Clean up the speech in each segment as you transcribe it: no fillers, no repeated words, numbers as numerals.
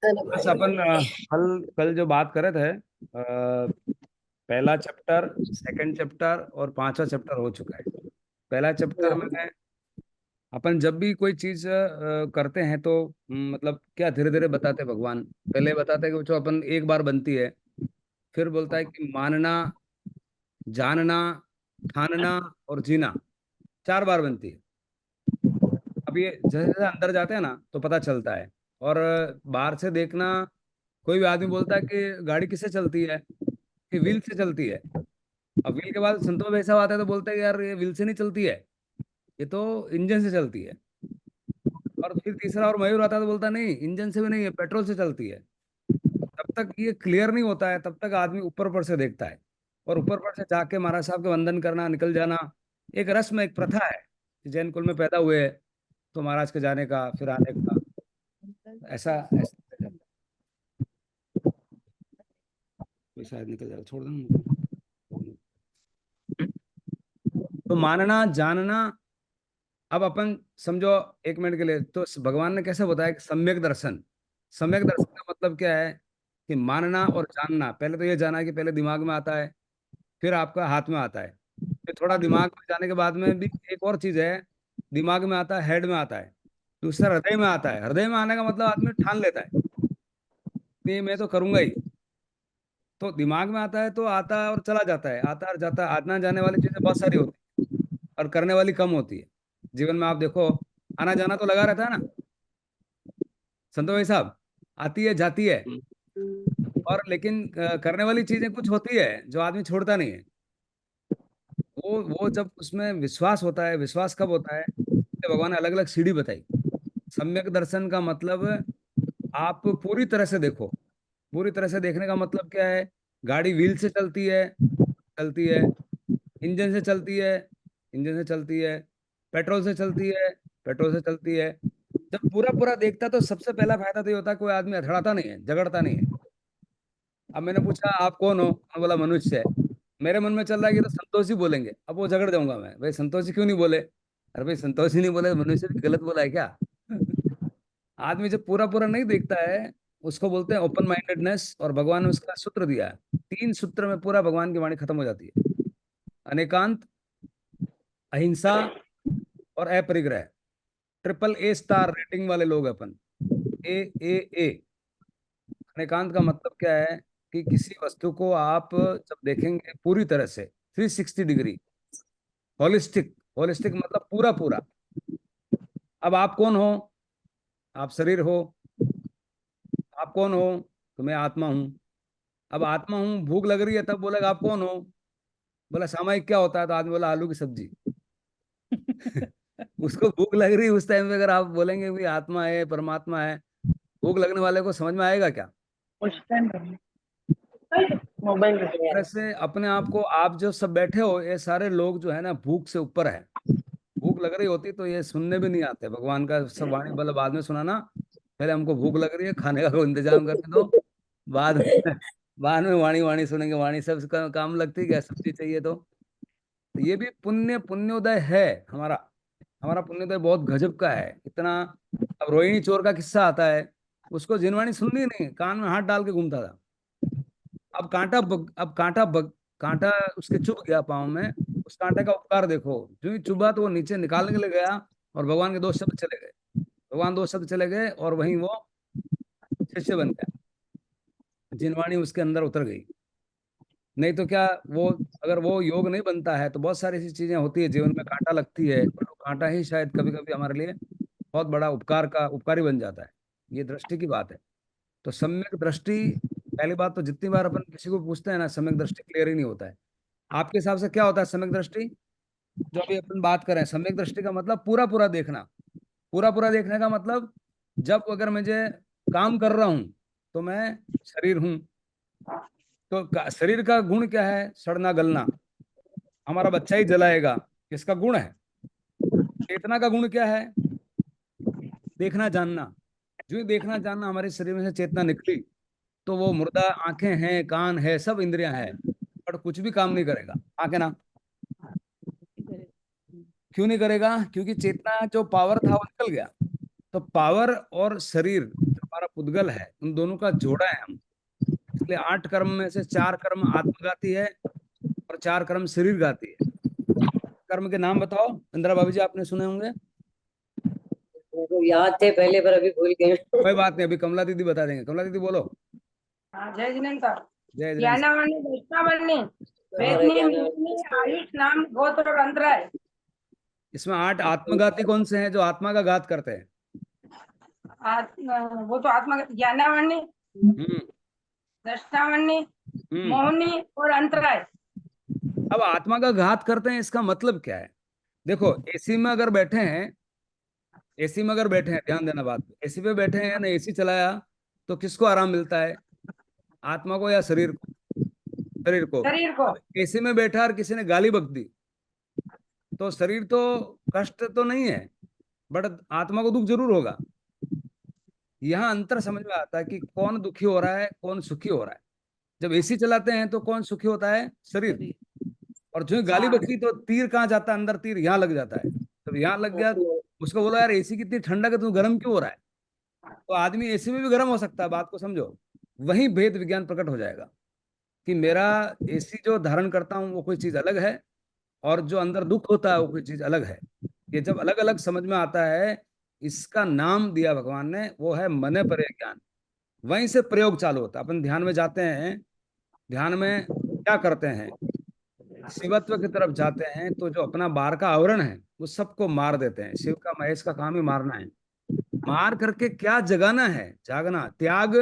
बस अपन कल कल जो बात कर रहे थे, पहला चैप्टर, सेकंड चैप्टर और पांचवा चैप्टर हो चुका है। पहला चैप्टर में अपन जब भी कोई चीज करते हैं तो मतलब क्या धीरे धीरे बताते हैं भगवान। पहले बताते हैं कि जो अपन एक बार बनती है, फिर बोलता है कि मानना, जानना, ठानना और जीना 4 बार बनती है। अब ये जैसे जैसे अंदर जाते हैं ना तो पता चलता है। और बाहर से देखना, कोई भी आदमी बोलता है कि गाड़ी किससे चलती है, कि व्हील से चलती है। अब व्हील के बाद संतोष भाई साहब आता है तो बोलते हैं कि यार ये व्हील से नहीं चलती है, ये तो इंजन से चलती है। और फिर तीसरा और मयूर आता है तो बोलता है नहीं, इंजन से भी नहीं है, पेट्रोल से चलती है। तब तक ये क्लियर नहीं होता है, तब तक आदमी ऊपर ऊपर से देखता है। और ऊपर ऊपर से जाके महाराज साहब के वंदन करना, निकल जाना एक रस्म, एक प्रथा है कि जैन कुल में पैदा हुए तो महाराज के जाने का फिर आने का, ऐसा ऐसा चलता है। कोई शायद निकल जाएगा, छोड़ देना। तो मानना, जानना, अब अपन समझो एक मिनट के लिए, तो भगवान ने कैसे बताया कि सम्यक दर्शन। सम्यक दर्शन का मतलब क्या है कि मानना और जानना। पहले तो ये जाना कि पहले दिमाग में आता है, फिर आपका हाथ में आता है, फिर थोड़ा दिमाग में जाने के बाद में भी एक और चीज है, दिमाग में आता है, हेड में आता है, दूसरा हृदय में आता है। हृदय में आने का मतलब आदमी ठान लेता है नहीं मैं तो करूंगा ही। तो दिमाग में आता है तो आता है और चला जाता है, आता है और जाता है। आना जाने वाली चीजें बहुत सारी होती है और करने वाली कम होती है। जीवन में आप देखो, आना जाना तो लगा रहता है ना संतो भाई साहब, आती है जाती है। और लेकिन करने वाली चीजें कुछ होती है जो आदमी छोड़ता नहीं है। वो जब उसमें विश्वास होता है, विश्वास कब होता है, तो भगवान ने अलग अलग सीढ़ी बताई। सम्यक दर्शन का मतलब आप पूरी तरह से देखो। पूरी तरह से देखने का मतलब क्या है, गाड़ी व्हील से चलती है, चलती है, इंजन से चलती है, इंजन से चलती है, पेट्रोल से चलती है, पेट्रोल से चलती है। जब पूरा पूरा देखता तो सबसे पहला फायदा तो ये होता है कोई आदमी अथड़ाता नहीं है, झगड़ता नहीं है। अब मैंने पूछा आप कौन हो, उन्होंने बोला मनुष्य है। मेरे मन में चल रहा है कि तो संतोष जी बोलेंगे, अब वो झगड़ जाऊंगा मैं, भाई संतोष जी क्यों नहीं बोले। अरे भाई संतोष जी नहीं बोले, मनुष्य भी गलत बोला है क्या। आदमी जब पूरा पूरा नहीं देखता है, उसको बोलते हैं ओपन माइंडेडनेस। और भगवान ने उसका सूत्र दिया है, 3 सूत्र में पूरा भगवान की वाणी खत्म हो जाती है। अनेकांत, अहिंसा और अपरिग्रह। AAA स्टार रेटिंग वाले लोग हैं अपन। ए। अनेकांत का मतलब क्या है कि किसी वस्तु को आप जब देखेंगे पूरी तरह से, 360 डिग्री, होलिस्टिक। होलिस्टिक मतलब पूरा पूरा। अब आप कौन हो, आप शरीर हो। आप कौन हो, तो मैं आत्मा हूँ। अब आत्मा हूँ, भूख लग रही है, तब बोलेगा आप कौन हो। बोला सामायिक क्या होता है, तो आदमी बोला आलू की सब्जी। उसको भूख लग रही है उस टाइम पे, अगर आप बोलेंगे भी आत्मा है, परमात्मा है, भूख लगने वाले को समझ में आएगा क्या। उस टाइम मोबाइल इस तरह से अपने आप को, आप जो सब बैठे हो ये सारे लोग जो है ना, भूख से ऊपर है। भूख लग रही होती तो ये सुनने भी नहीं आते भगवान का सब वाणी, मतलब बाद में सुनाना। पहले हमको भूख लग रही है, खाने का कोई इंतजाम करके दो, बाद में बाद में वाणी वाणी सुनेंगे। वाणी सब काम लगती है क्या, सब्जी चाहिए तो ये भी पुण्योदय है हमारा। हमारा पुण्योदय बहुत गजब का है इतना। अब रोहिणी चोर का किस्सा आता है, उसको जिनवाणी सुननी नहीं, कान में हाथ डाल के घूमता था। अब कांटा उसके चुभ गया पाँव में। उस कांटे का उपकार देखो, जो ही चुभा तो वो नीचे निकालने के लिए गया और भगवान के 2 शब्द चले गए। भगवान 2 शब्द चले गए और वहीं वो शिष्य बन गया, जिनवाणी उसके अंदर उतर गई। नहीं तो क्या, वो अगर वो योग नहीं बनता है तो बहुत सारी ऐसी चीजें होती है जीवन में, कांटा लगती है, पर वो कांटा ही शायद कभी कभी हमारे लिए बहुत बड़ा उपकार का उपकारी बन जाता है। ये दृष्टि की बात है। तो सम्यक दृष्टि, पहली बात तो जितनी बार अपन किसी को पूछते हैं ना, सम्यक दृष्टि क्लियर ही नहीं होता है। आपके हिसाब से क्या होता है सम्यक दृष्टि, जो अभी अपन बात कर रहे हैं। सम्यक दृष्टि का मतलब पूरा पूरा देखना। पूरा पूरा देखने का मतलब, जब अगर मुझे काम कर रहा हूं तो मैं शरीर हूं। तो शरीर का गुण क्या है, सड़ना गलना। हमारा बच्चा ही जलाएगा, किसका गुण है। चेतना का गुण क्या है, देखना जानना। जो ही देखना जानना हमारे शरीर में से चेतना निकली, तो वो मुर्दा आंखें हैं, कान है, सब इंद्रियां हैं, पर कुछ भी काम नहीं करेगा। आंखें ना, क्यों नहीं करेगा, क्योंकि चेतना जो पावर था वो निकल गया। तो पावर और शरीर, जो हमारा पुद्गल है, उन दोनों का जोड़ा है हम। इसलिए 8 कर्म में से 4 कर्म आत्मघाती है और 4 कर्म शरीर घाती है। कर्म के नाम बताओ इंदिरा भाभी जी, आपने सुने होंगे। तो याद थे पहले पर अभी भूल गए। कोई बात नहीं, अभी कमला दीदी बता देंगे। कमला दीदी बोलो। हाँ, जय जिनेन्द्र सर। जय हिंद। ज्ञानावणी, वैष्णवणी, और वेदनी, क्या नाम? मुक्नी, आयुष, नाम, गोत्र और अंतराय। इसमें 8 आत्मघाती कौन से हैं जो आत्मा का घात करते हैं? वो तो आत्मा, ज्ञानावणी, हम्म। दर्शनावणी, हम्म। मोहनी और अंतराय। अब आत्मा का घात करते हैं, इसका मतलब क्या है? देखो, एसी में अगर बैठे हैं, एसी में अगर बैठे हैं, ध्यान देना बात पे, एसी पे बैठे हैं ना, एसी चलाया तो किसको आराम मिलता है? आत्मा को या शरीर को? शरीर को। शरीर को। अब एसी में बैठा और किसी ने गाली बक दी तो शरीर तो कष्ट तो नहीं है, बट आत्मा को दुख जरूर होगा। यहाँ अंतर समझ में आता है कि कौन दुखी हो रहा है, कौन सुखी हो रहा है। जब एसी चलाते हैं तो कौन सुखी होता है? शरीर। और जो गाली हाँ, बकी तो तीर कहाँ जाता है? अंदर तीर यहाँ लग जाता है। तब यहाँ लग गया, उसको बोला यार एसी कितनी ठंडक है, तू गर्म क्यों हो रहा है? तो आदमी एसी में भी गर्म हो सकता है, बात को समझो। वहीं भेद विज्ञान प्रकट हो जाएगा कि मेरा एसी जो धारण करता हूँ वो कोई चीज अलग है, और जो अंदर दुख होता है वो कोई चीज अलग है। ये जब अलग अलग समझ में आता है, इसका नाम दिया भगवान ने, वो है मने परे ज्ञान। वहीं से प्रयोग चालू होता है। अपन ध्यान में जाते हैं, ध्यान में क्या करते हैं? शिवत्व की तरफ जाते हैं तो जो अपना बाहर का आवरण है वो सबको मार देते हैं। शिव का, महेश का काम ही मारना है। मार करके क्या जगाना है? जागना, त्याग।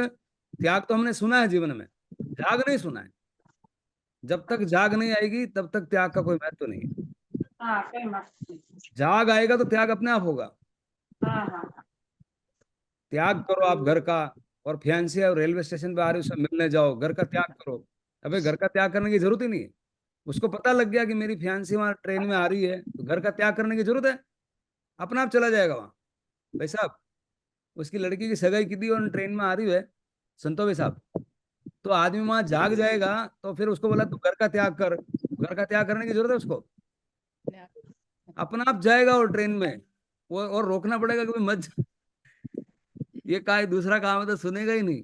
त्याग तो हमने सुना है जीवन में, जाग नहीं सुना है। जब तक जाग नहीं आएगी तब तक त्याग का कोई महत्व नहीं है। हाँ, सही बात। जाग आएगा तो त्याग अपने आप होगा। हाँ, हाँ, त्याग करो आप घर का, और फियांसी और रेलवे स्टेशन पे आ रही, उससे मिलने जाओ, घर का त्याग करो। अबे घर का त्याग करने की जरूरत ही नहीं है। उसको पता लग गया कि मेरी फियांसी वहां ट्रेन में आ रही है, तो घर का त्याग करने की जरूरत है? अपना आप चला जाएगा वहां। भाई साहब, उसकी लड़की की सगाई की थी और ट्रेन में आ रही है, संतो भाई साहब, तो आदमी वहां जाग जाएगा। तो फिर उसको बोला तू घर का त्याग कर, घर का त्याग करने की जरूरत है उसको? अपना आप जाएगा और ट्रेन में, वो और रोकना पड़ेगा कि भाई मत, ये का दूसरा काम है तो सुनेगा ही नहीं।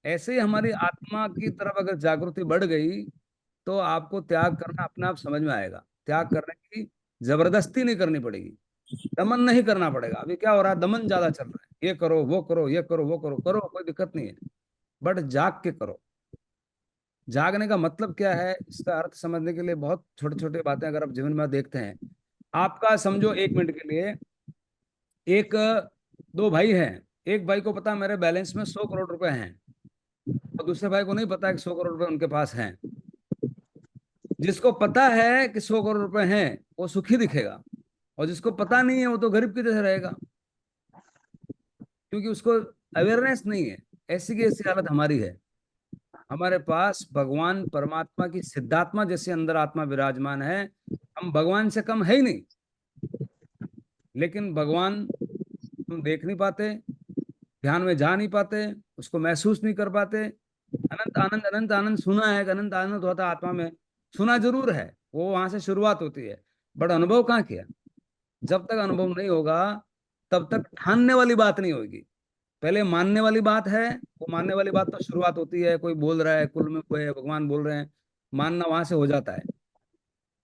ऐसे ही हमारी आत्मा की तरफ अगर जागृति बढ़ गई तो आपको त्याग करना अपने आप समझ में आएगा। त्याग करने की जबरदस्ती नहीं करनी पड़ेगी, दमन नहीं करना पड़ेगा। अभी क्या हो रहा है? दमन ज्यादा चल रहा है, ये करो वो करो, ये करो वो करो, करो कोई दिक्कत नहीं है, बट जाग के करो। जागने का मतलब क्या है, इसका अर्थ समझने के लिए बहुत छोटे छोटे बातें अगर आप जीवन में देखते हैं। आपका समझो 1 मिनट के लिए, एक दो भाई हैं। एक भाई को पता है मेरे बैलेंस में 100 करोड़ रुपए हैं, और दूसरे भाई को नहीं पता है कि 100 करोड़ रुपए उनके पास हैं। जिसको पता है कि 100 करोड़ रुपए हैं वो सुखी दिखेगा, और जिसको पता नहीं है वो तो गरीब की तरह रहेगा, क्योंकि उसको अवेयरनेस नहीं है। ऐसी की ऐसी हालत हमारी है। हमारे पास भगवान परमात्मा की सिद्धात्मा जैसे अंदर आत्मा विराजमान है। हम भगवान से कम है ही नहीं, लेकिन भगवान हम देख नहीं पाते, ध्यान में जा नहीं पाते, उसको महसूस नहीं कर पाते। अनंत आनंद, अनंत आनंद सुना है कि अनंत आनंद होता है आत्मा में, सुना जरूर है, वो वहां से शुरुआत होती है, बट अनुभव कहाँ किया? जब तक अनुभव नहीं होगा तब तक ठानने वाली बात नहीं होगी। पहले मानने वाली बात है। वो मानने वाली बात तो शुरुआत होती है, कोई बोल रहा है कुल में, कोई है, भगवान बोल रहे हैं, मानना वहां से हो जाता है।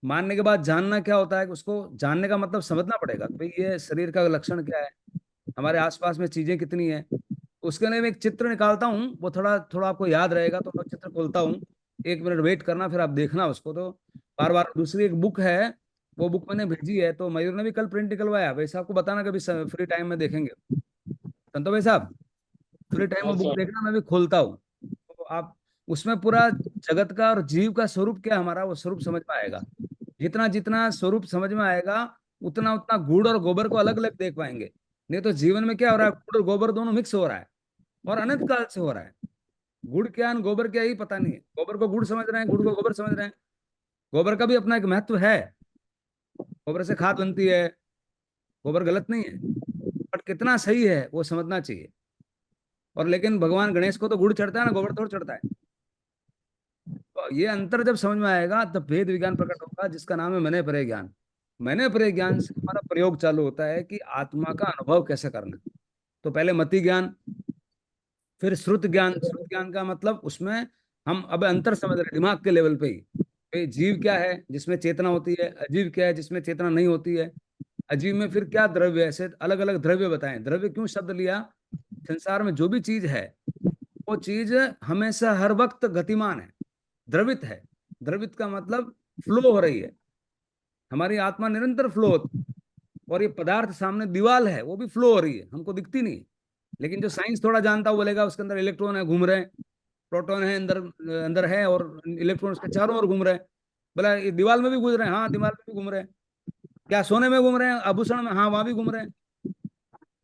मानने के बाद जानना क्या होता है कि उसको जानने का मतलब समझना पड़ेगा कि भाई ये शरीर का लक्षण क्या है, हमारे आसपास में चीजें कितनी है। उसके लिए मैं एक चित्र निकालता हूँ, वो थोड़ा थोड़ा आपको याद रहेगा, तो मैं चित्र खोलता हूँ। 1 मिनट वेट करना, फिर आप देखना उसको। तो बार बार, दूसरी एक बुक है, वो बुक मैंने भेजी है, तो मयूर ने भी कल प्रिंट निकलवाया। वैसे आपको बताना कभी फ्री टाइम में देखेंगे। संतो भाई साहब, फ्री टाइम हाँ में बुक सर। देखना, मैं भी खोलता हूँ। तो आप उसमें पूरा जगत का और जीव का स्वरूप क्या है हमारा, वो स्वरूप समझ में आएगा। जितना जितना स्वरूप समझ में आएगा, उतना उतना गुड़ और गोबर को अलग अलग देख पाएंगे। नहीं तो जीवन में क्या हो रहा है, गुड़ और गोबर दोनों मिक्स हो रहा है, और अनंत काल से हो रहा है। गुड़ क्या है गोबर क्या है ही पता नहीं है। गोबर को गुड़ समझ रहे हैं, गुड़ को गोबर समझ रहे हैं। गोबर का भी अपना एक महत्व है, गोबर से खाद बनती है, गोबर गलत नहीं है, बट कितना सही है वो समझना चाहिए। और लेकिन भगवान गणेश को तो गुड़ चढ़ता है ना, गोबर थोड़ा चढ़ता है। तो ये अंतर जब समझ में आएगा तब भेद विज्ञान प्रकट होगा, जिसका नाम है मैंने परे ज्ञान। मैंने परे ज्ञान से हमारा प्रयोग चालू होता है कि आत्मा का अनुभव कैसे करना। तो पहले मति ज्ञान, फिर श्रुत ज्ञान का मतलब उसमें हम अब अंतर समझ रहे हैं दिमाग के लेवल पे ही। जीव क्या है जिसमें चेतना होती है, अजीव क्या है जिसमें चेतना नहीं होती है, अजीव में फिर क्या द्रव्य है, ऐसे अलग अलग द्रव्य बताएं। द्रव्य क्यों शब्द लिया? संसार में जो भी चीज है वो चीज हमेशा हर वक्त गतिमान है, द्रवित है। द्रवित का मतलब फ्लो हो रही है। हमारी आत्मा निरंतर फ्लो होती है, और ये पदार्थ सामने दीवार है वो भी फ्लो हो रही है, हमको दिखती नहीं। लेकिन जो साइंस थोड़ा जानता है वो बोलेगा उसके अंदर इलेक्ट्रॉन है घूम रहे हैं, प्रोटॉन है अंदर, अंदर है, और इलेक्ट्रॉन उसके चारों ओर घूम रहे हैं। बोला ये दीवार में भी घूम रहे हैं, हाँ दीवार में भी घूम रहे हैं। क्या सोने में घूम रहे हैं, आभूषण में, हाँ वहां भी घूम रहे हैं।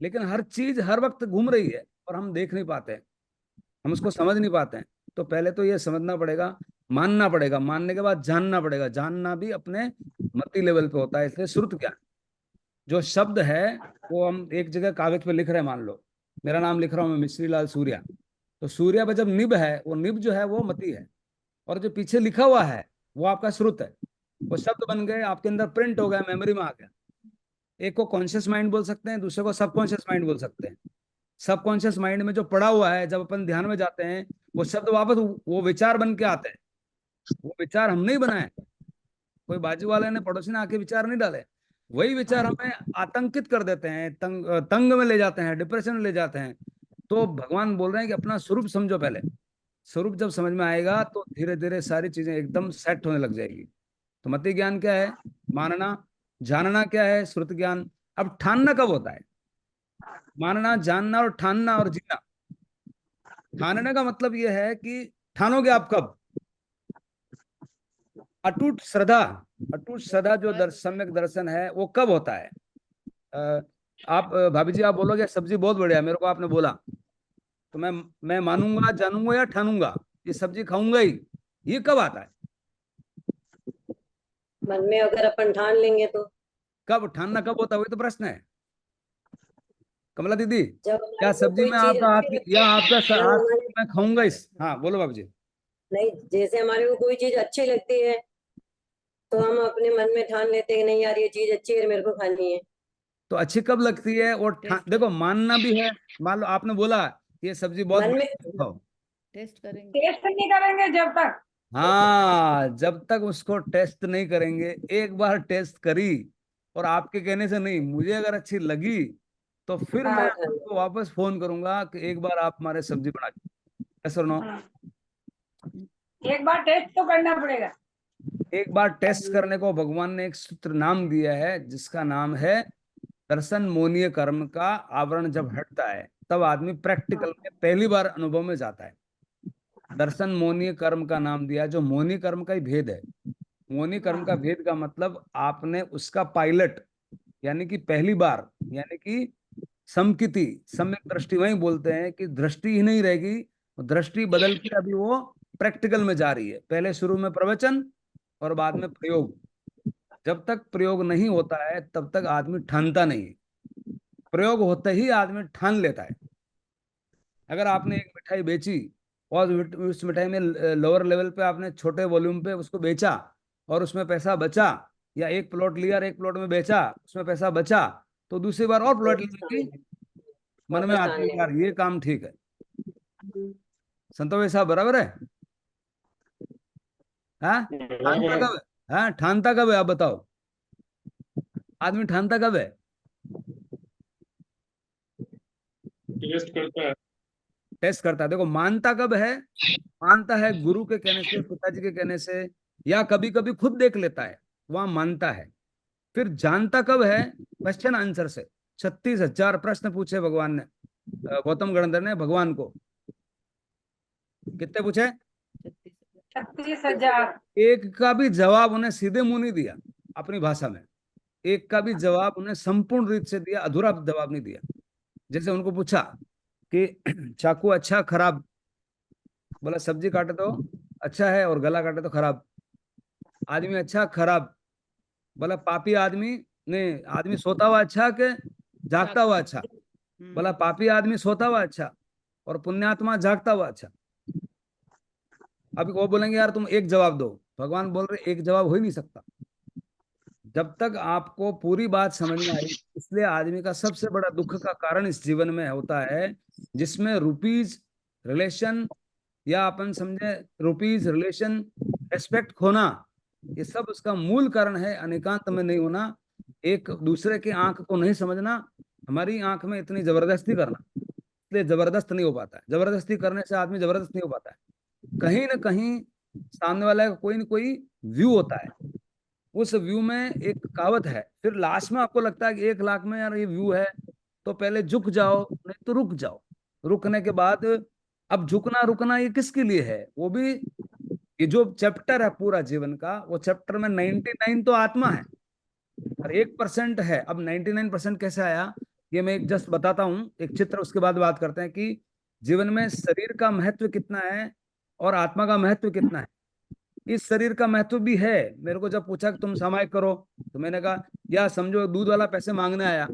लेकिन हर चीज हर वक्त घूम रही है और हम देख नहीं पाते हैं, हम उसको समझ नहीं पाते हैं। तो पहले तो ये समझना पड़ेगा, मानना पड़ेगा, मानने के बाद जानना पड़ेगा। जानना भी अपने मति लेवल पे होता है। इसलिए श्रुत ज्ञान जो शब्द है वो हम एक जगह कागज पे लिख रहे हैं, मान लो मेरा नाम लिख रहा हूँ मैं मिश्री लाल सूर्या, तो सूर्या पे जब निब है, वो निब जो है वो मति है, और जो पीछे लिखा हुआ है वो आपका श्रुत है। वो शब्द बन गए, आपके अंदर प्रिंट हो गया, मेमोरी में आ गया। एक को कॉन्शियस माइंड बोल सकते हैं, दूसरे को सबकॉन्शियस माइंड बोल सकते हैं। सबकॉन्शियस माइंड में जो पड़ा हुआ है, जब अपन ध्यान में जाते हैं वो शब्द वापस वो विचार बन के आते हैं। वो विचार हम नहीं बनाए, कोई बाजू वाले ने, पड़ोसी ने आके विचार नहीं डाले। वही विचार हमें आतंकित कर देते हैं, तंग में ले जाते हैं, डिप्रेशन में ले जाते हैं। तो भगवान बोल रहे हैं कि अपना स्वरूप समझो पहले। स्वरूप जब समझ में आएगा तो धीरे धीरे सारी चीजें एकदम सेट होने लग जाएगी। तो मति ज्ञान क्या है? मानना। जानना क्या है? श्रुत ज्ञान। अब ठानना कब होता है? मानना, जानना और ठानना और जीना। ठानने का मतलब यह है कि ठानोगे आप कब? अटूट श्रद्धा। अटूट श्रद्धा जो सम्यक दर्शन है वो कब होता है? अ, आप भाभी जी आप बोलोगे सब्जी बहुत बढ़िया, मेरे को आपने बोला तो मैं मानूंगा, जानूंगा या ठानूंगा ये सब्जी खाऊंगा ही, ये कब आता है? मन में अगर अपन ठान लेंगे तो। कब ठानना कब होता है, वही तो प्रश्न है कमला दीदी। जब क्या हमारे को सब्जी कोई में चीज आपका अच्छी हाथ लगती या है, आपका जब हाथ, हमारे मैं खाऊंगा इस, हाँ बोलो बाबू जी। नहीं, जैसे हमारे को कोई चीज अच्छी लगती है तो हम अपने मन में ठान लेते हैं नहीं यार ये चीज अच्छी है मेरे को खानी है। तो अच्छी कब लगती है? और देखो मानना भी है। मान लो आपने बोला ये सब्जी बहुत मन में बढ़िया, खाओ। टेस्ट करेंगे। टेस्ट नहीं करेंगे जब तक। हाँ, जब तक उसको टेस्ट नहीं करेंगे। एक बार टेस्ट करी और आपके कहने से नहीं, मुझे अगर अच्छी लगी तो फिर मैं हाँ खाना। आपको वापस फोन करूंगा कि एक बार आप हमारे सब्जी बना के, yes or no? हाँ। एक बार टेस्ट तो करना पड़ेगा। एक बार टेस्ट करने को भगवान ने एक सूत्र नाम दिया है जिसका नाम है दर्शन मोनीय कर्म का आवरण जब हटता है तब आदमी प्रैक्टिकल में पहली बार अनुभव में जाता है। दर्शन मोनीय कर्म का नाम दिया, जो मोनी कर्म का ही भेद है। मोनी कर्म का हाँ भेद का मतलब आपने उसका पायलट, यानी कि पहली बार, यानी कि समकिति, सम्यक दृष्टि, वही बोलते हैं कि दृष्टि ही नहीं रहेगी, दृष्टि बदल के अभी वो प्रैक्टिकल में जा रही है। पहले शुरू में प्रवचन और बाद में प्रयोग। जब तक प्रयोग नहीं होता है तब तक आदमी ठानता नहीं है। प्रयोग होते ही आदमी ठान लेता है। अगर आपने एक मिठाई बेची और उस मिठाई में लोअर लेवल पे आपने छोटे वॉल्यूम पे उसको बेचा और उसमें पैसा बचा, या एक प्लॉट लिया और एक प्लॉट में बेचा उसमें पैसा बचा, तो दूसरी बार और प्लॉट लेने की मन में वापस ठान आती है यार लेंगे। ये काम ठीक है। संतोष साहब बराबर है? हाँ, ठानता कब है? हाँ, ठानता कब है आप बताओ? आदमी ठानता कब है? टेस्ट करता है। टेस्ट करता है। देखो मानता कब है? मानता है गुरु के कहने से, पिताजी के कहने से, या कभी कभी खुद देख लेता है, वहां मानता है। फिर जानता कब है? क्वेश्चन आंसर से। 36,000 प्रश्न पूछे भगवान ने, गौतम गणधर ने भगवान को। कितने पूछे? 36,000। एक का भी जवाब उन्हें सीधे मुंह नहीं दिया अपनी भाषा में। एक का भी जवाब उन्हें संपूर्ण रीत से दिया, अधूरा जवाब नहीं दिया। जैसे उनको पूछा कि चाकू अच्छा खराब, बोला सब्जी काटे तो अच्छा है और गला काटे तो खराब। आदमी अच्छा खराब, बोला पापी आदमी, नहीं आदमी सोता हुआ अच्छा के जागता हुआ अच्छा? बोला पापी आदमी सोता हुआ अच्छा और पुण्यात्मा जागता हुआ अच्छा। अभी वो बोलेंगे यार तुम एक जवाब दो, भगवान बोल रहे एक जवाब हो ही नहीं सकता जब तक आपको पूरी बात समझ में आई। इसलिए आदमी का सबसे बड़ा दुख का कारण इस जीवन में होता है जिसमें रुपीज रिलेशन, या अपन समझे रुपीज, रिलेशन, रेस्पेक्ट खोना, ये सब उसका मूल कारण है अनेकांत में नहीं होना, एक दूसरे की आंख को नहीं समझना, हमारी आंख में इतनी जबरदस्ती करना, इसलिए जबरदस्त नहीं हो पाता है। जबरदस्ती करने से आदमी जबरदस्त नहीं हो पाता है। कहीं ना कहीं सामने वाला का कोई ना कोई व्यू होता है, उस व्यू में एक कहावत है, फिर लास्ट में आपको लगता है कि 1 लाख में यार ये व्यू है, तो पहले झुक जाओ, नहीं तो रुक जाओ। रुकने के बाद, अब झुकना रुकना ये किसके लिए है, वो भी, ये जो चैप्टर है पूरा जीवन का, वो चैप्टर में 99 तो आत्मा है और 1% है। अब 99% कैसे आया, ये मैं एक जस्ट बताता हूँ, एक चित्र, उसके बाद बात करते हैं कि जीवन में शरीर का महत्व कितना है और आत्मा का महत्व कितना है। इस शरीर का महत्व भी है। मेरे को जब पूछा कि तुम सामायिक करो, तो मैंने कहा या समझो दूध वाला पैसे मांगने आया,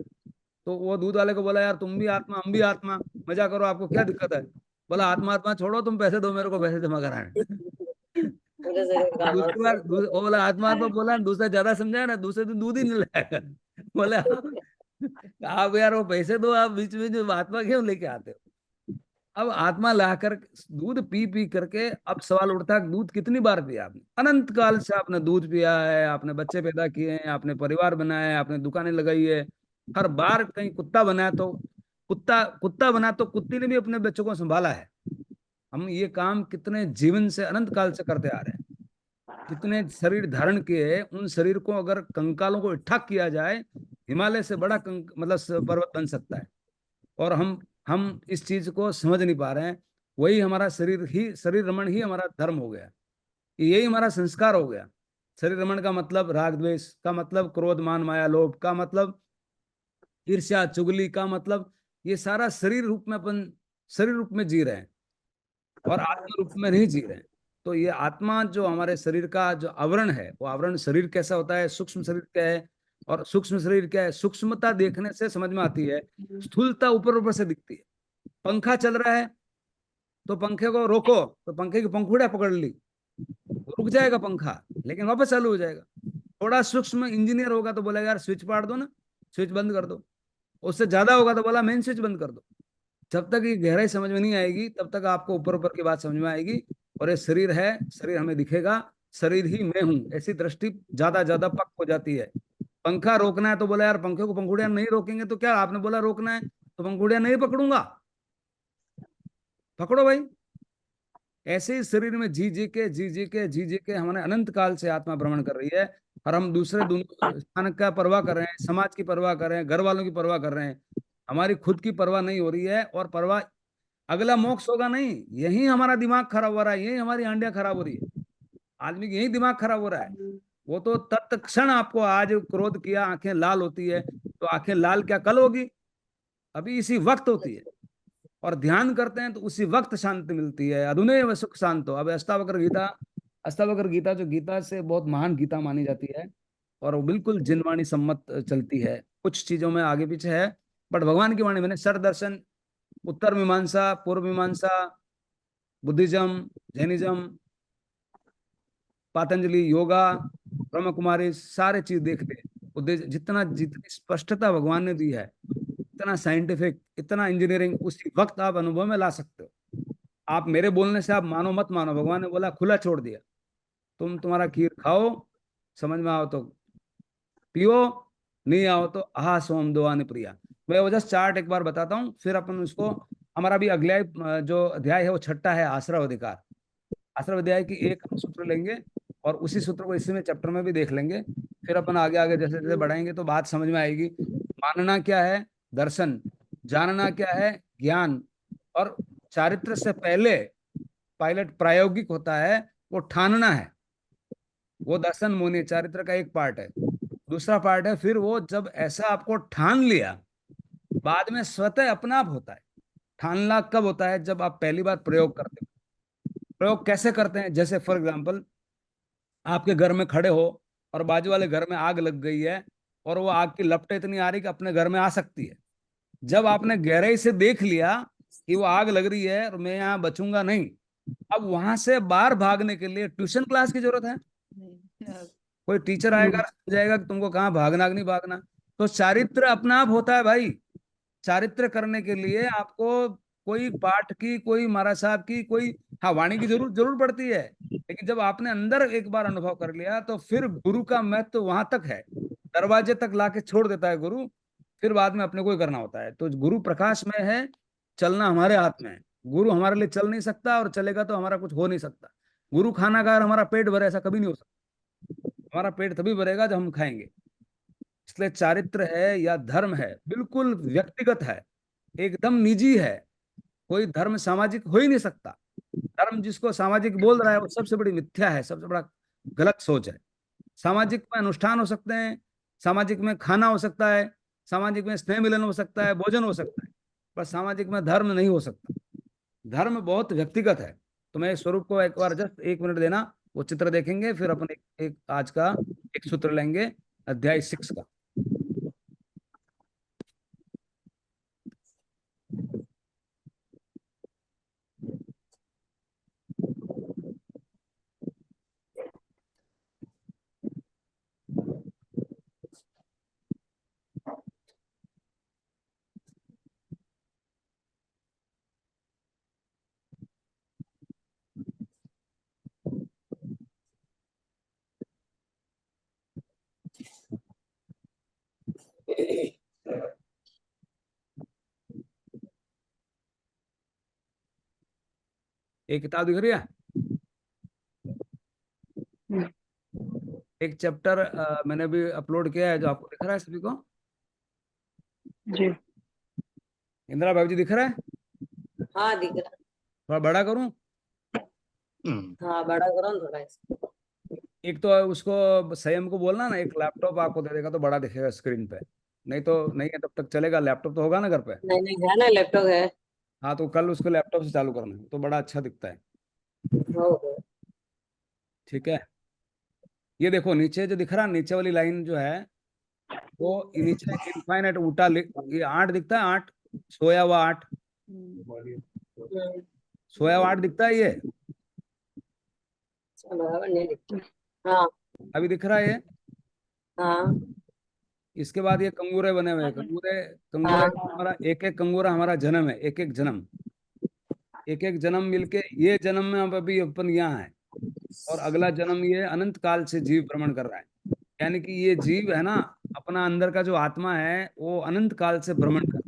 तो वो दूध वाले को बोला यार तुम भी आत्मा हम भी आत्मा, मजा करो, आपको क्या दिक्कत है। बोला आत्मा आत्मा छोड़ो, तुम पैसे दो मेरे को, पैसे जमा कराने। पूरे शरीर का दूसरी बार वो बोला आत्मा आत्मा बोला, दूसरा ज्यादा समझाया ना, दूसरे दिन दूध ही नहीं लाएगा। बोला आप यार वो पैसे दो, आप बीच में जो आत्मा क्यों लेके आते हो। अब आत्मा लाकर दूध पी पी करके अब सवाल उठता है दूध कितनी बार पिया आपने, अनंत काल से आपने दूध पिया है, आपने बच्चे पैदा किए हैं, आपने परिवार बनाया है, आपने दुकानें लगाई है, हर बार कहीं कुत्ता बनाया तो कुत्ता कुत्ता बना तो कुत्ती ने भी अपने बच्चों को संभाला है। हम ये काम कितने जीवन से अनंत काल से करते आ रहे हैं, कितने शरीर धारण किए, उन शरीर को अगर कंकालों को इकट्ठा किया जाए, हिमालय से बड़ा मतलब पर्वत बन सकता है। और हम इस चीज को समझ नहीं पा रहे हैं। वही हमारा शरीर रमण ही हमारा धर्म हो गया, यही हमारा संस्कार हो गया। शरीर रमण का मतलब राग द्वेष का मतलब, क्रोध मान माया लोभ का मतलब, ईर्ष्या चुगली का मतलब, ये सारा शरीर रूप में अपन शरीर रूप में जी रहे हैं और आत्म रूप में नहीं जी रहे हैं। तो ये आत्मा जो हमारे शरीर का जो आवरण है, वो आवरण शरीर कैसा होता है, सूक्ष्म शरीर क्या है और सूक्ष्म शरीर क्या है, सूक्ष्मता देखने से समझ में आती है, स्थूलता ऊपर ऊपर से दिखती है। पंखा चल रहा है तो पंखे को रोको, तो पंखे की पंखुड़ियां पकड़ ली, रुक जाएगा पंखा, लेकिन वापस चालू हो जाएगा। थोड़ा सूक्ष्म इंजीनियर होगा तो बोलेगा यार स्विच पाड़ दो ना, स्विच बंद कर दो। उससे ज्यादा होगा तो बोला मेन स्विच बंद कर दो। जब तक ये गहराई समझ में नहीं आएगी तब तक आपको ऊपर ऊपर की बात समझ में आएगी। और ये शरीर है, शरीर हमें दिखेगा, शरीर ही मैं हूं, ऐसी दृष्टि ज्यादा ज्यादा पक्क हो जाती है। पंखा रोकना है तो बोला यार पंखे को पंखुड़ियां नहीं रोकेंगे तो क्या, आपने बोला रोकना है तो पंखुड़ियां नहीं पकड़ूंगा, पकड़ो भाई। ऐसे ही शरीर में जी जी के हमारे अनंत काल से आत्मा भ्रमण कर रही है, और हम दूसरे स्थान का परवाह कर रहे हैं, समाज की परवाह कर रहे हैं, घर वालों की परवाह कर रहे हैं, हमारी खुद की परवाह नहीं हो रही है। और परवाह अगला मोक्ष होगा नहीं, यही हमारा दिमाग खराब हो रहा है, यही हमारी आंडियां खराब हो रही है, आदमी की यही दिमाग खराब हो रहा है। वो तो तत्क्षण आपको आज क्रोध किया आंखें लाल होती है, तो आंखें लाल क्या कल होगी, अभी इसी वक्त होती है। और ध्यान करते हैं तो उसी वक्त शांति मिलती है। अधुनैव सुख शांतो। अब अष्टावक्र गीता जो गीता से बहुत महान गीता मानी जाती है, और वो बिल्कुल जिनवाणी सम्मत चलती है, कुछ चीजों में आगे पीछे है, बट भगवान की वाणी मैंने सर दर्शन, उत्तर मीमांसा, पूर्व मीमांसा, बुद्धिज्म, जैनिज्म, पातंजलि योगा, ब्रह्म कुमारी, सारे चीज देखते हैं, उद्देश्य जितना जितनी स्पष्टता भगवान ने दी है, इतना साइंटिफिक, इतना इंजीनियरिंग उसी वक्त आप अनुभव में ला सकते हो। आप मेरे बोलने से आप मानो मत मानो, भगवान ने बोला खुला छोड़ दिया, तुम्हारा खीर खाओ, समझ में आओ तो पियो, नहीं आओ तो आहा सोम दुआन प्रिया। मैं वो जस्ट चार्ट एक बार बताता हूँ, फिर अपन उसको, हमारा भी अगला जो अध्याय है वो छठा है, आश्रव अधिकार। आश्रव अध्याय की एक हम सूत्र लेंगे और उसी सूत्र को इसी में चैप्टर में भी देख लेंगे। फिर अपन आगे आगे जैसे जैसे बढ़ाएंगे तो बात समझ में आएगी। मानना क्या है, दर्शन, जानना क्या है, ज्ञान, और चारित्र से पहले पायलट प्रायोगिक होता है, वो ठानना है, वो दर्शन मुनि चारित्र का एक पार्ट है। दूसरा पार्ट है फिर वो जब ऐसा आपको ठान लिया, बाद में स्वतः अपना आप होता है। ठानना कब होता है, जब आप पहली बार प्रयोग करते हो। प्रयोग कैसे करते हैं, जैसे फॉर एग्जाम्पल आपके घर में खड़े हो और बाजू वाले घर में आग लग गई है, और वो आग की लपटें इतनी आ रही कि अपने घर में आ सकती है। जब आपने गहराई से देख लिया कि वो आग लग रही है और मैं यहाँ बचूंगा नहीं, अब वहां से बाहर भागने के लिए ट्यूशन क्लास की जरूरत है, कोई टीचर आएगा समझाएगा कि तुमको कहाँ भागना कि नहीं भागना। तो चारित्र अपना आप होता है भाई। चारित्र करने के लिए आपको कोई पाठ की, कोई महाराज साहब की, कोई, हाँ वाणी की जरूर जरूर पड़ती है, लेकिन जब आपने अंदर एक बार अनुभव कर लिया तो फिर गुरु का महत्व तो वहां तक है, दरवाजे तक लाके छोड़ देता है गुरु। फिर बाद में अपने को ही करना होता है। तो गुरु प्रकाश में है, चलना हमारे हाथ में है। गुरु हमारे लिए चल नहीं सकता, और चलेगा तो हमारा कुछ हो नहीं सकता। गुरु खाना खा और हमारा पेट भरे, ऐसा कभी नहीं हो सकता। हमारा पेट तभी भरेगा जब हम खाएंगे। इसलिए चारित्र है या धर्म है, बिल्कुल व्यक्तिगत है, एकदम निजी है। कोई धर्म सामाजिक हो ही नहीं सकता। धर्म जिसको सामाजिक बोल रहा है वो सबसे बड़ी मिथ्या है, सबसे बड़ा गलत सोच है। सामाजिक में अनुष्ठान हो सकते हैं, सामाजिक में खाना हो सकता है, सामाजिक में स्नेह मिलन हो सकता है, भोजन हो सकता है, पर सामाजिक में धर्म नहीं हो सकता। धर्म बहुत व्यक्तिगत है। तो मैं इस स्वरूप को एक बार जस्ट 1 मिनट देना, वो चित्र देखेंगे, फिर अपन एक आज का एक सूत्र लेंगे, अध्याय 6 का। एक किताब दिख रही है, एक चैप्टर मैंने भी अपलोड किया है, जो आपको दिख रहा है सभी को। जी। इंदिरा भाभी जी दिख रहा है? हाँ दिख रहा। थोड़ा बड़ा करूं? हाँ बड़ा करो ना थोड़ा इसको। एक तो उसको संयम को बोलना ना, एक लैपटॉप आपको दे देगा तो बड़ा दिखेगा स्क्रीन पे। नहीं तो नहीं है, तब तक चलेगा। लैपटॉप तो होगा ना घर पे? नहीं नहीं है ना, लैपटॉप है। हाँ, तो कल उसको लैपटॉप से चालू करना है, तो बड़ा अच्छा दिखता है। हो। ठीक है। ये देखो नीचे जो दिख रहा है, नीचे वाली लाइन जो है, वो नीचे इनफाइनाइट उल्टा ये 8 दिखता है, 8 सोया हुआ 8, सोया हुआ 8 दिखता है ये। बराबर नहीं दिखता। हाँ। अभी दिख रहा है ये। हाँ। इसके बाद ये कंगूरे बने हुए हैं, कंगूरे। कंगूरे हाँ। हमारा एक एक कंगूरा हमारा जन्म है, एक एक जन्म, एक एक जन्म मिलके ये जन्म में हम अभी अपन यहाँ है, और अगला जन्म ये अनंत काल से जीव भ्रमण कर रहा है। यानी कि ये जीव है ना, अपना अंदर का जो आत्मा है वो अनंत काल से भ्रमण कर,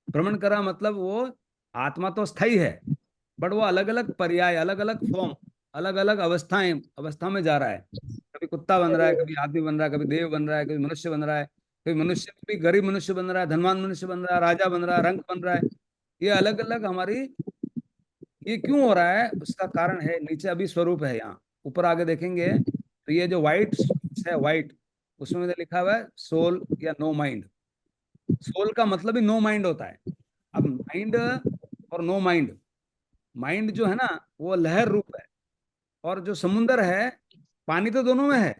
भ्रमण कर रहा, मतलब वो आत्मा तो स्थायी है, बट वो अलग अलग पर्याय, अलग अलग फॉर्म, अलग अलग अवस्थाएं, अवस्था में जा रहा है। कभी कुत्ता बन रहा है, कभी आदमी बन रहा है, कभी देव बन रहा है, कभी मनुष्य बन रहा है, कभी मनुष्य, कभी गरीब मनुष्य बन रहा है, धनवान मनुष्य बन रहा है, राजा बन रहा है, रंक बन रहा है। ये अलग अलग हमारी, ये क्यों हो रहा है उसका कारण है नीचे, अभी स्वरूप है यहाँ। ऊपर आगे देखेंगे तो ये जो व्हाइट है, व्हाइट, उसमें मैंने लिखा हुआ है सोल या नो माइंड। सोल का मतलब ही नो माइंड होता है। अब माइंड और नो माइंड, माइंड जो है ना वो लहर रूप है, और जो समुंदर है, पानी तो दोनों में है,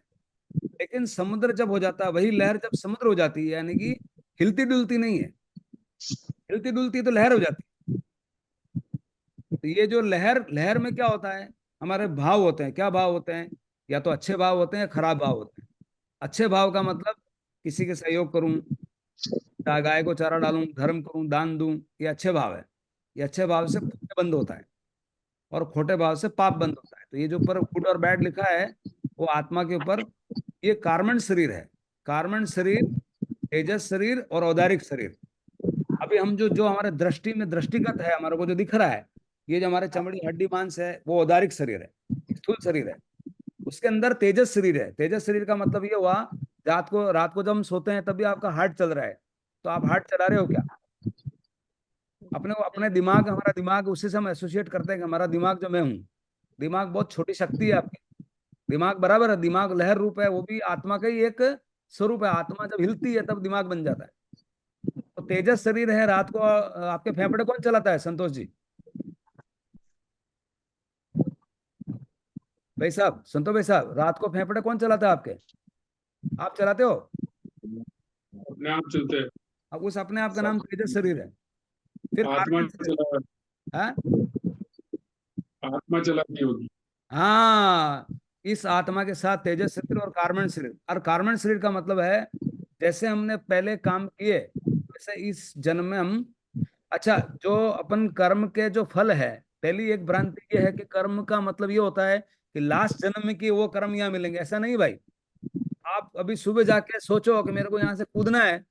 लेकिन समुद्र जब हो जाता है, वही लहर जब समुद्र हो जाती है, यानी कि हिलती डुलती नहीं है। हिलती डुलती तो लहर हो जाती है। तो ये जो लहर, लहर में क्या होता है, हमारे भाव होते हैं। क्या भाव होते हैं? या तो अच्छे भाव होते हैं या खराब भाव होते हैं। अच्छे भाव का मतलब किसी के सहयोग करूं, गाय को चारा डालूं, धर्म करूं, दान दूं, ये अच्छे भाव है। ये अच्छे भाव से पुण्य बंद होता है, और खोटे भाव से पाप बंद होता है। तो ये जो ऊपर गुड और बैड लिखा है, वो आत्मा के ऊपर, ये कार्बन शरीर है। कार्बन शरीर, तेजस शरीर और औदारिक शरीर। अभी हम जो जो हमारे दृष्टि में दृष्टिगत है, हमारे को जो दिख रहा है, ये जो हमारे चमड़ी हड्डी मांस है, वो औदारिक शरीर है, स्थूल शरीर है। उसके अंदर तेजस शरीर है। तेजस शरीर का मतलब ये हुआ, रात को जब हम सोते हैं तभी आपका हार्ट चल रहा है। तो आप हार्ट चला रहे हो क्या? अपने को, अपने दिमाग, हमारा दिमाग, उसी से हम एसोसिएट करते हैं कि हमारा दिमाग जो मैं हूँ। दिमाग बहुत छोटी शक्ति है आपकी। दिमाग बराबर है, दिमाग लहर रूप है, वो भी आत्मा का ही एक स्वरूप है। आत्मा जब हिलती है तब दिमाग बन जाता है। तो तेजस शरीर है। रात को आपके फेफड़े कौन चलाता है संतोष जी? भाई साहब, संतोष भाई साहब, रात को फेफड़े कौन चलाता है आपके? आप चलाते हो? अपने आप चलते हैं। अब उस अपने आप का नाम तेजस शरीर है। फिर आत्मा कार्बन शरीर चला है। आत्मा चलाती होगी। हाँ, इस आत्मा के साथ तेजस शरीर और कार्बन शरीर। और कार्बन शरीर का मतलब है, जैसे हमने पहले काम किए, वैसे इस जन्म में हम अच्छा, जो अपन कर्म के जो फल है, पहली एक भ्रांति ये है कि कर्म का मतलब ये होता है कि लास्ट जन्म में कि वो कर्म यहाँ मिलेंगे, ऐसा नहीं भाई। आप अभी सुबह जाके सोचो कि मेरे को यहाँ से कूदना है,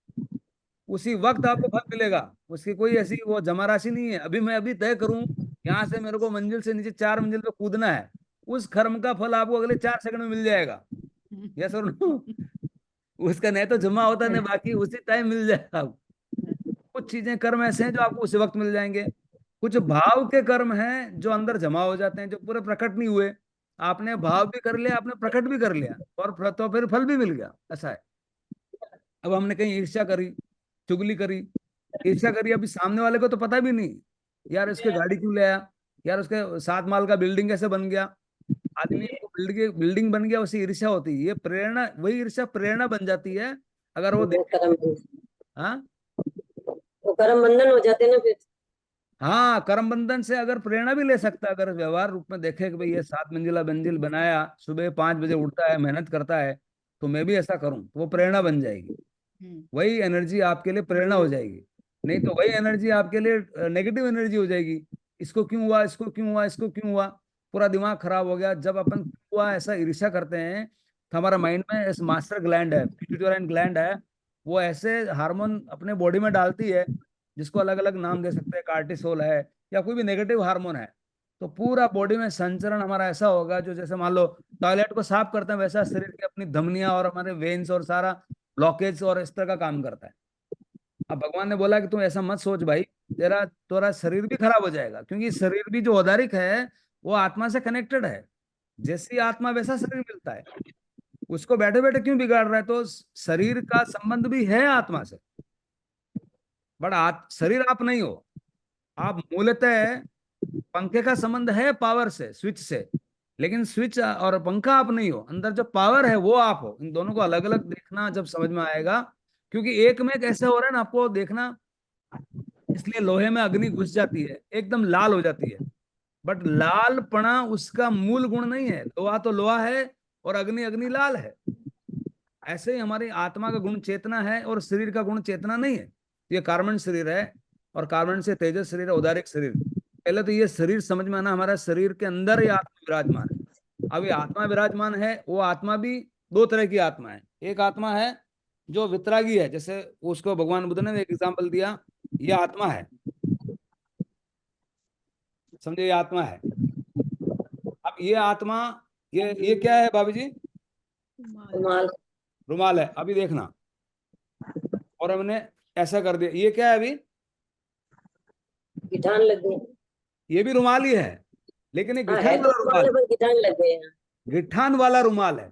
उसी वक्त आपको फल मिलेगा। उसकी कोई ऐसी वो जमा राशि नहीं है। अभी मैं अभी तय करूं यहाँ से मेरे को मंजिल से नीचे 4 मंजिल पे कूदना है, उस कर्म का फल आपको अगले 4 सेकंड में मिल जाएगा। यस और नो? उसका नहीं तो जमा होता नहीं, बाकी उसी टाइम मिल जाएगा। कुछ चीजें कर्म ऐसे हैं जो आपको उसी वक्त मिल जाएंगे। कुछ भाव के कर्म हैं जो अंदर जमा हो जाते हैं, जो पूरे प्रकट नहीं हुए। आपने भाव भी कर लिया, आपने प्रकट भी कर लिया, और तो फिर फल भी मिल गया, ऐसा है। अब हमने कहीं ईर्ष्या करी, चुगली करी, ईर्ष्या करी, अभी सामने वाले को तो पता भी नहीं यार इसके गाड़ी क्यों ले आया, यार उसके 7 माल का बिल्डिंग कैसे बन गया। आदमी को बिल्डिंग बिल्डिंग बन गया, उसी ईर्ष्या होती है। ये प्रेरणा, वही ईर्ष्या प्रेरणा बन जाती है अगर वो वो देखे। कर्म, हाँ, वो कर्म बंधन हो जाते हैं ना फिर। हाँ, कर्म बंधन से अगर प्रेरणा भी ले सकता है, अगर व्यवहार रूप में देखे कि भाई ये 7 मंजिला मंजिल बनाया, सुबह 5 बजे उठता है, मेहनत करता है, तो मैं भी ऐसा करूं, तो वो प्रेरणा बन जाएगी। वही एनर्जी आपके लिए प्रेरणा हो जाएगी। नहीं तो वही एनर्जी आपके लिए नेगेटिव एनर्जी हो जाएगी। इसको क्यों हुआ, इसको क्यों हुआ, इसको क्यों हुआ, पूरा दिमाग खराब हो गया। जब अपन क्यों हुआ ऐसा ईर्ष्या करते हैं, तो हमारा माइंड में इस मास्टर ग्लैंड है, पिट्यूटरी ग्लैंड है, वो ऐसे हार्मोन अपने बॉडी में डालती है, जिसको अलग अलग नाम दे सकते हैं, कार्टिसोल है या कोई भी नेगेटिव हार्मोन है। तो पूरा बॉडी में संचरण हमारा ऐसा होगा, जो जैसे मान लो टॉयलेट को साफ करते हैं, वैसा शरीर की अपनी धमनियां और हमारे वेन्स और सारा ब्लॉकेज और इस तरह का काम करता है। अब भगवान ने बोला कि तुम ऐसा मत सोच भाई, तेरा तेरा शरीर भी खराब हो जाएगा, क्योंकि शरीर भी जो औदारिक है वो आत्मा से कनेक्टेड है। जैसी आत्मा वैसा शरीर मिलता है। उसको बैठे बैठे क्यों बिगाड़ रहा है? तो शरीर का संबंध भी है आत्मा से, बट शरीर आप नहीं हो। आप मूलतः, पंखे का संबंध है पावर से, स्विच से, लेकिन स्विच और पंखा आप नहीं हो। अंदर जो पावर है वो आप हो। इन दोनों को अलग अलग देखना जब समझ में आएगा, क्योंकि एक में कैसे हो रहा है ना, आपको देखना। इसलिए लोहे में अग्नि घुस जाती है, एकदम लाल हो जाती है, बट लालपना उसका मूल गुण नहीं है। लोहा तो लोहा है, और अग्नि अग्नि लाल है। ऐसे ही हमारी आत्मा का गुण चेतना है, और शरीर का गुण चेतना नहीं है। ये कार्बन शरीर है, और कार्बन से तेजस शरीर है, उदारिक शरीर। पहले तो ये शरीर समझ में आना, हमारा शरीर के अंदर ही आत्मा विराजमान है। अब ये आत्मा विराजमान है, वो आत्मा भी दो तरह की आत्मा है। एक आत्मा है जो वितरागी है, जैसे उसको भगवान बुद्ध ने एक एग्जाम्पल दिया, ये आत्मा है, समझे, ये आत्मा है। अब ये आत्मा, ये क्या है भाभी जी? माल, रुमाल है। अभी देखना, और हमने ऐसा कर दिया, ये क्या है अभी? गिठान लग गई। ये भी रुमाल ही है, लेकिन ये हाँ, है गिठान तो वाला रुमाल रुमाल, है, पर गिठान लग गए हैं। गिठान वाला रुमाल है।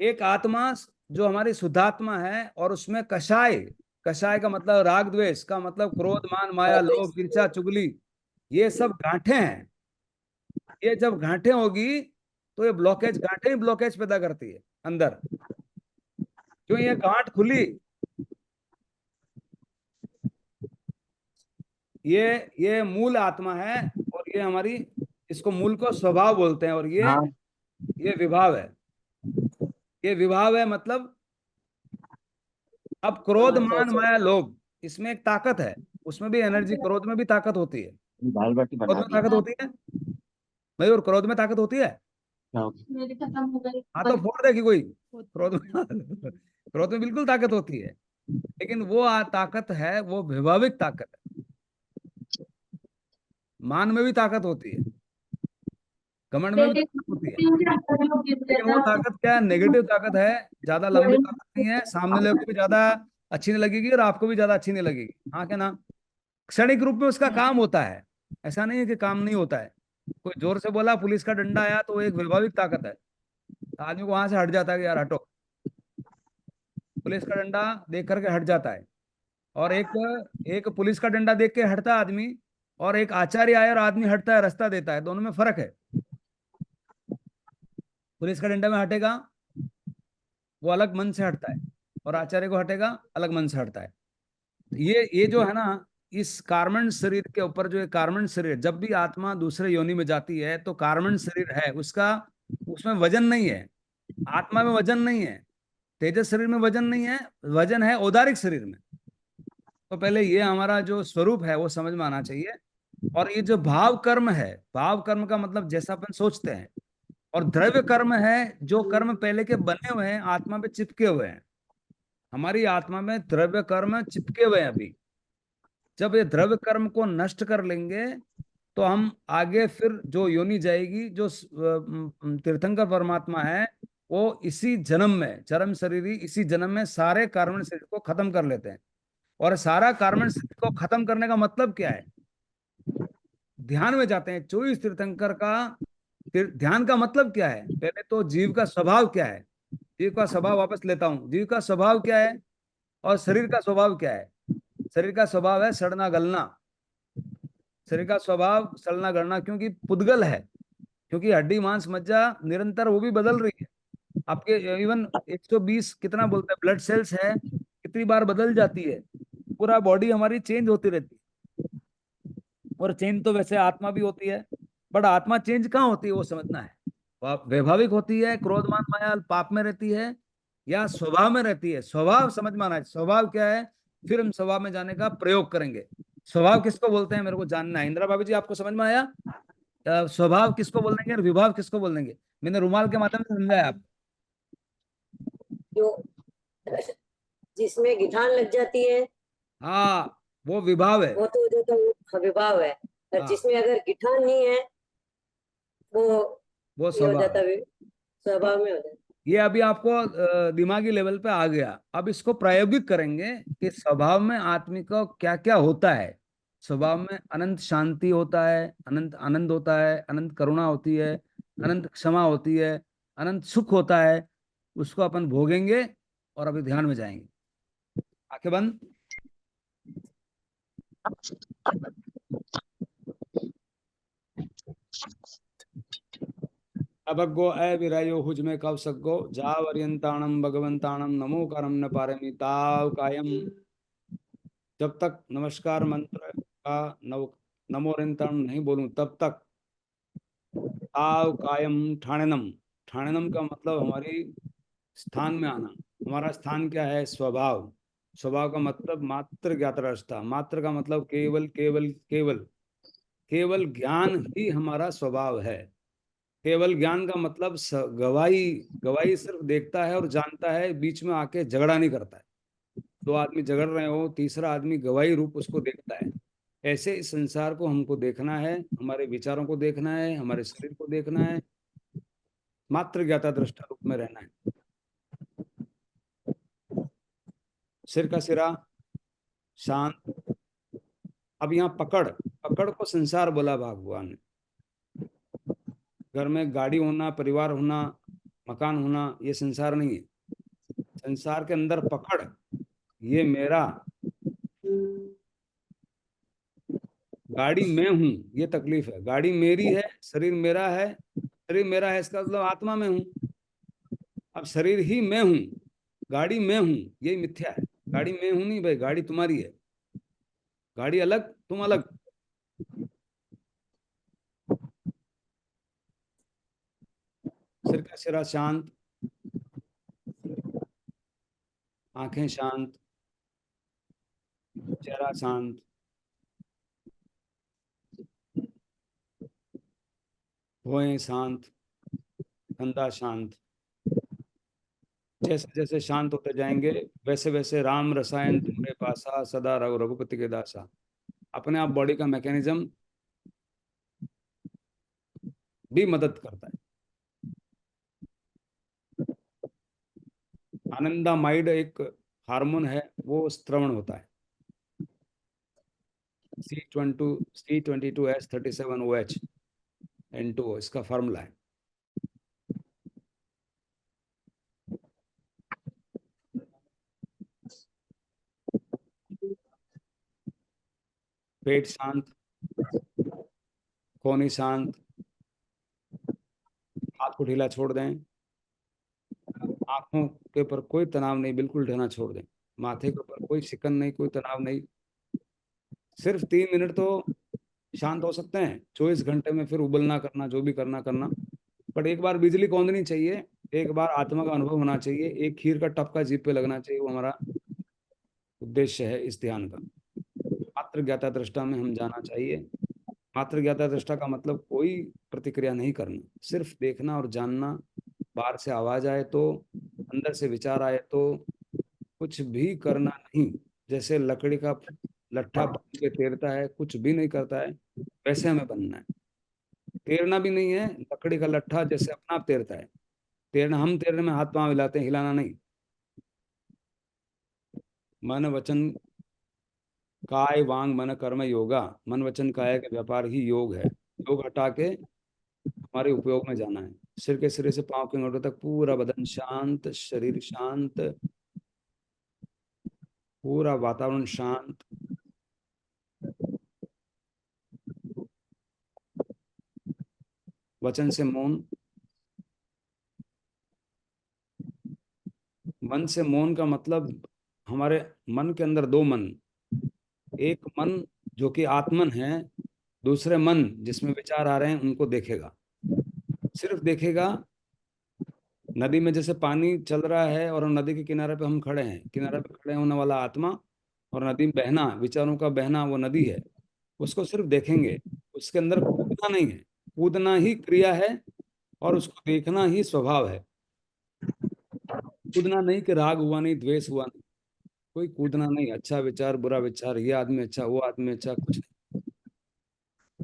एक आत्मा जो हमारी शुद्धात्मा है, और उसमें कषाय, कषाय का मतलब राग द्वेष का मतलब क्रोध मान माया और तो लोभ ईर्ष्या चुगली, ये सब गांठें हैं। ये जब गांठें होगी, तो ये ब्लॉकेज, गांठें ही ब्लॉकेज पैदा करती है अंदर। क्यों? ये गांठ खुली, ये मूल आत्मा है, और ये हमारी, इसको मूल को स्वभाव बोलते हैं, और ये विभाव है। ये विभाव है, मतलब अब क्रोध अच्छा मान अच्छा। माया लोभ, इसमें एक ताकत है। उसमें भी एनर्जी, क्रोध में भी ताकत होती है। दाल बाटी क्रोध बना में दी। ताकत होती है भाई, और क्रोध में ताकत होती है। क्या हो गया? मेरी खत्म हो गई। हाँ, तो फोड़ देगी कोई? क्रोध में क्रोध में बिल्कुल ताकत होती है, लेकिन वो ताकत है, वो वैभाविक ताकत है। मान में भी ताकत होती है, घमंड में भी ताकत होती है, लेकिन वो ताकत क्या है? नेगेटिव ताकत है। ज्यादा लंबी ताकत नहीं है, सामने लोग को भी ज्यादा अच्छी नहीं लगेगी, और आपको भी ज्यादा अच्छी नहीं लगेगी। हाँ क्या ना? क्षणिक रूप में उसका काम होता है, ऐसा नहीं है कि काम नहीं होता है। कोई जोर से बोला, पुलिस का डंडा आया, तो वो एक वैभाविक ताकत है। तो आदमी को वहां से हट जाता है कि यार हटो, पुलिस का डंडा देख करके हट जाता है। और एक एक पुलिस का डंडा देख के हटता है आदमी, और एक आचार्य आया और आदमी हटता है, रास्ता देता है, दोनों में फर्क है। पुलिस का डंडा में हटेगा, वो अलग मन से हटता है, और आचार्य को हटेगा, अलग मन से हटता है। ये जो है ना, इस कार्बन शरीर के ऊपर, जो ये कार्बन शरीर, जब भी आत्मा दूसरे योनि में जाती है, तो कार्बन शरीर है उसका, उसमें वजन नहीं है। आत्मा में वजन नहीं है, तेजस शरीर में वजन नहीं है, वजन है औदारिक शरीर में। तो पहले ये हमारा जो स्वरूप है वो समझ में आना चाहिए। और ये जो भाव कर्म है, भाव कर्म का मतलब जैसा अपन सोचते हैं, और द्रव्य कर्म है जो कर्म पहले के बने हुए हैं, आत्मा पे चिपके हुए हैं। हमारी आत्मा में द्रव्य कर्म चिपके हुए हैं अभी। जब ये द्रव्य कर्म को नष्ट कर लेंगे तो हम आगे फिर जो योनि जाएगी, जो तीर्थंकर परमात्मा है, वो इसी जन्म में, चरम शरीरी इसी जन्म में सारे कार्बन शरीर को खत्म कर लेते हैं। और सारा कार्बन शरीर को खत्म करने का मतलब क्या है? ध्यान में जाते हैं 24 तीर्थंकर का। ध्यान का मतलब क्या है? पहले तो जीव का स्वभाव क्या है? जीव का स्वभाव वापस लेता हूं, जीव का स्वभाव क्या है और शरीर का स्वभाव क्या है? शरीर का स्वभाव है सड़ना गलना। शरीर का स्वभाव सड़ना गलना, क्योंकि पुद्गल है, क्योंकि हड्डी मांस मज्जा निरंतर वो भी बदल रही है। आपके इवन 120 कितना बोलते हैं ब्लड सेल्स है, कितनी बार बदल जाती है। पूरा बॉडी हमारी चेंज होती रहती है। और चेंज तो वैसे आत्मा भी होती है, बट आत्मा चेंज कहाँ होती है वो समझना है। वैभाविक होती है, क्रोधमान माया पाप में रहती है, या स्वभाव में रहती है? स्वभाव समझ में आना है, स्वभाव क्या है। फिर हम स्वभाव में जाने का प्रयोग करेंगे। स्वभाव किसको बोलते हैं मेरे को जानना है। इंदिरा भाभी जी, आपको समझ में आया? स्वभाव किसको बोल देंगे और विभाव किसको बोल देंगे? मैंने रुमाल के माध्यम से समझाया आप। जो जिसमें गिठान लग जाती है हाँ, वो विभाव है। वो तो जो तो विभाव है, और हाँ, जिसमें अगर गिठान नहीं है वो वो ये हो स्वभाव जाता है। है, स्वभाव में हो जाता ये अभी आपको दिमागी लेवल पे आ गया। अब इसको प्रायोगिक करेंगे कि स्वभाव में आदमी को क्या क्या होता है। स्वभाव में अनंत शांति होता है, अनंत आनंद होता है, अनंत करुणा होती है, अनंत क्षमा होती है, अनंत सुख होता है। उसको अपन भोगेंगे और अभी ध्यान में जाएंगे। आंखें बंद। अभगो अविरायो हुज में कव सगो जावर्यंताणम भगवंताणम नमो करम न पारमी ताव कायम। जब तक नमस्कार मंत्र का नमोरिंतम नहीं बोलूं तब तक ताव कायम ठाणनम। ठाणनम का मतलब हमारी स्थान में आना। हमारा स्थान क्या है? स्वभाव। स्वभाव का मतलब मात्र ज्ञातरस्ता। मात्र का मतलब केवल केवल केवल। केवल ज्ञान ही हमारा स्वभाव है। केवल ज्ञान का मतलब गवाही। गवाही सिर्फ देखता है और जानता है, बीच में आके झगड़ा नहीं करता है। दो आदमी झगड़ रहे हो, तीसरा आदमी गवाही रूप उसको देखता है। ऐसे इस संसार को हमको देखना है, हमारे विचारों को देखना है, हमारे शरीर को देखना है। मात्र ज्ञाता दृष्टा रूप में रहना है। सिर का सिरा शांत। अब यहाँ पकड़, पकड़ को संसार बोला भगवान ने। घर में गाड़ी होना, परिवार होना, मकान होना, ये संसार नहीं है। संसार के अंदर पकड़, ये मेरा। गाड़ी मैं हूं, ये तकलीफ है। गाड़ी मेरी है, शरीर मेरा है। शरीर मेरा है इसका मतलब आत्मा में हूं। अब शरीर ही मैं हूं, गाड़ी मैं हूं, यही मिथ्या है। गाड़ी मैं हूं नहीं भाई, गाड़ी तुम्हारी है। गाड़ी अलग, तुम अलग। सिर का सिरा शांत, आंखें शांत, चेहरा शांत, भौहें शांत, कंधा शांत। जैसे जैसे शांत होते जाएंगे वैसे वैसे राम रसायन तुम्हारे पासा सदा रघुपति के दासा। अपने आप बॉडी का मैकेनिज्म भी मदद करता है। आनंदामाइड एक हार्मोन है, वो स्त्रवण होता है। C22H37OH इसका फार्मूला है। पेट शांत, कोहनी शांत। हाथ को ढीला छोड़ दें। आंखों के ऊपर कोई तनाव नहीं, बिल्कुल ढहना छोड़ दें। माथे के ऊपर कोई शिकन नहीं, कोई तनाव नहीं। सिर्फ 3 मिनट तो शांत हो सकते हैं। 24 घंटे में फिर उबलना करना, जो भी करना करना। बट एक बार बिजली कौंधनी चाहिए, एक बार आत्मा का अनुभव होना चाहिए, एक खीर का टपका जीभ पे लगना चाहिए। वो हमारा उद्देश्य है इस ध्यान का। मात्र ज्ञाता दृष्टा में हम जाना चाहिए। मात्र ज्ञाता दृष्टा का मतलब कोई प्रतिक्रिया नहीं करना, सिर्फ देखना और जानना। बाहर से आवाज आए तो, अंदर से विचार आए तो, कुछ भी करना नहीं। जैसे लकड़ी का लट्ठा बन के तैरता है, कुछ भी नहीं करता है, वैसे हमें बनना है। तैरना भी नहीं है, लकड़ी का लट्ठा जैसे अपना आप तैरता है। तैरना, हम तैरने में हाथ पांव हिलाते हैं, हिलाना नहीं। मन वचन काय वांग मन कर्म योगा, मन वचन काय का व्यापार ही योग है। योग हटा के हमारे उपयोग में जाना है। सिर के सिरे से पांव के अंगूठे तक पूरा बदन शांत, शरीर शांत, पूरा वातावरण शांत। वचन से मौन। मन से मौन का मतलब, हमारे मन के अंदर दो मन। एक मन जो कि आत्मन है, दूसरे मन जिसमें विचार आ रहे हैं उनको देखेगा, सिर्फ देखेगा। नदी में जैसे पानी चल रहा है और हम नदी के किनारे पे हम खड़े हैं, किनारे पे खड़े होने वाला आत्मा, और नदी में बहना, विचारों का बहना, वो नदी है। उसको सिर्फ देखेंगे, उसके अंदर कूदना नहीं है। कूदना ही क्रिया है और उसको देखना ही स्वभाव है। कूदना नहीं कि राग हुआ नहीं, द्वेष हुआ नहीं, कोई कूदना नहीं। अच्छा विचार, बुरा विचार, ये आदमी अच्छा, वो आदमी अच्छा, कुछ नहीं।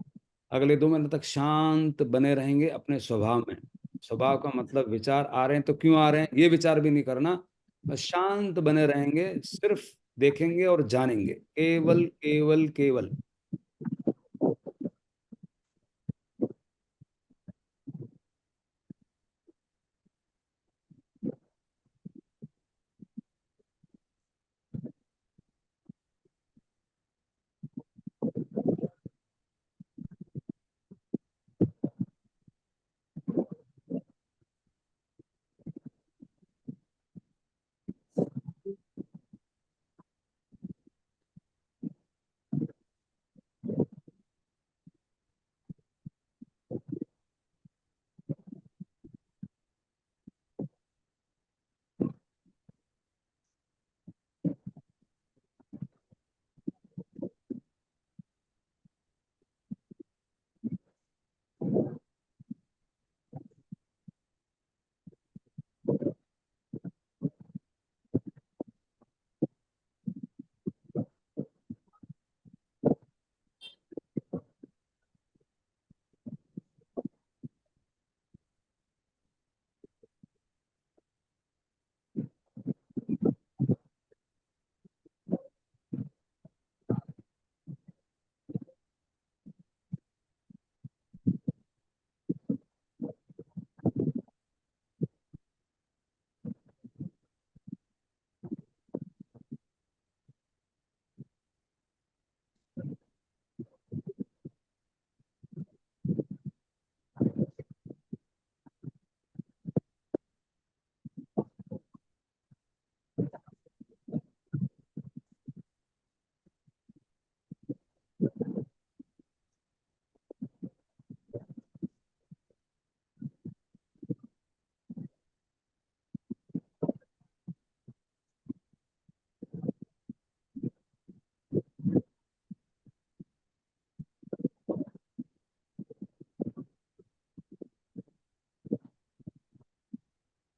अगले 2 महीने तक शांत बने रहेंगे अपने स्वभाव में। स्वभाव का मतलब, विचार आ रहे हैं तो क्यों आ रहे हैं ये विचार भी नहीं करना, बस शांत बने रहेंगे, सिर्फ देखेंगे और जानेंगे, केवल केवल केवल।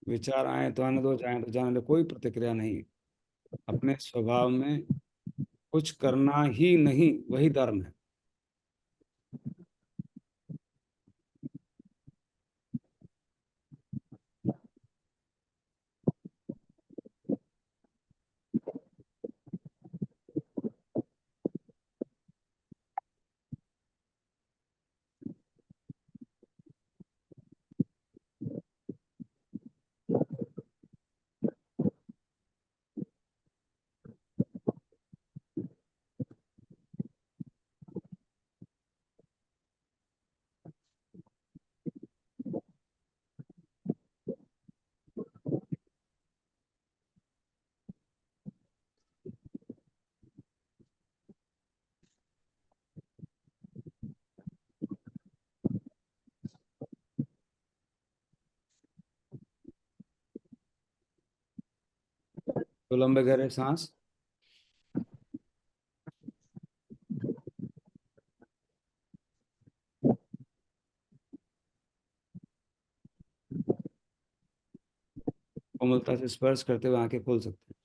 विचार आए तो आने दो, जाए तो जाने दो, कोई प्रतिक्रिया नहीं। अपने स्वभाव में कुछ करना ही नहीं, वही धर्म है। तो लंबे गहरे सांस। कोमलता से स्पर्श करते हुए आंखें खोल सकते हैं।